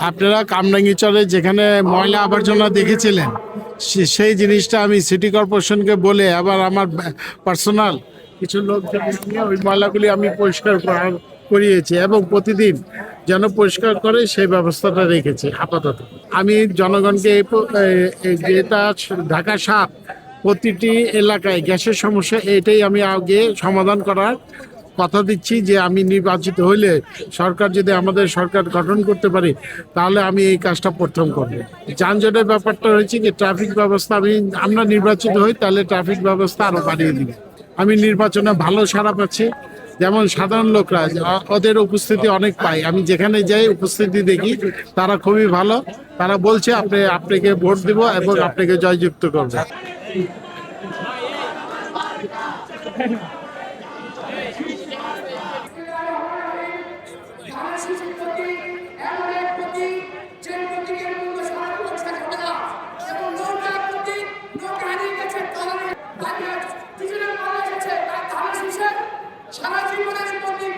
আপনারা কামরাঙ্গীচরে যেখানে ময়লা আবর্জনা দেখেছিলেন সেই জিনিসটা আমি সিটি কর্পোরেশনকে বলে আবার আমার পার্সোনাল কিছু লোক নিয়ে ওই ময়লাগুলি আমি পরিষ্কার করিয়েছি এবং প্রতিদিন যেন পরিষ্কার করে সেই ব্যবস্থাটা রেখেছি আপাতত। আমি জনগণকে যেটা ঢাকা ৭ প্রতিটি এলাকায় গ্যাসের সমস্যা এটাই আমি আগে সমাধান করার কথা দিচ্ছি যে আমি নির্বাচিত হইলে সরকার যদি আমাদের সরকার গঠন করতে পারি তাহলে আমি এই কাজটা প্রথম করব। যানজটের ব্যাপারটা হয়েছে কি ট্রাফিক ব্যবস্থা আমরা নির্বাচিত হই তাহলে ট্রাফিক ব্যবস্থা আরো বাড়িয়ে দিবে। আমি নির্বাচনে ভালো সাড়া পাচ্ছি, যেমন সাধারণ লোকরা ওদের উপস্থিতি অনেক পাই, আমি যেখানে যাই উপস্থিতি দেখি তারা খুবই ভালো। তারা বলছে আপনাকে ভোট দিব এবং আপনাকে জয়যুক্ত করবে। সারা জীবনের প্রতীক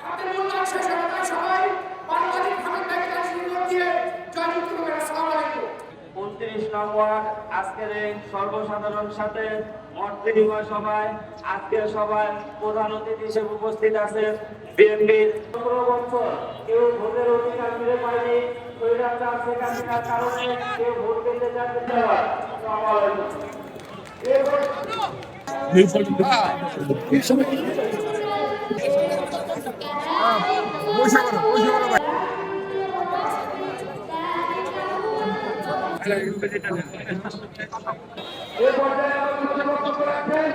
তাদের মূল্যায়ন শেষ হবে না। সবাই বাংলাদেশ ভারত ব্যাংকের আশীর্বাদ দিয়ে জয়যুক্ত করবেন। আসসালামু আলাইকুম। 29 নম্বর আজকের এই সর্বসাধারণ সাথে মত বিনিময় সভায় আজকের সভায় প্রধান অতিথি হিসেবে উপস্থিত আছেন বিএনপির 15 বছর কেউ ভোটের অধিকার ফিরে পায়নি, স্বৈরাচার শেখ হাসিনার কারণে কেউ ভোট দিতে যাচ্ছে না। আসসালামু আলাইকুম। এ পর্যায়ে বক্তব্য রাখবেন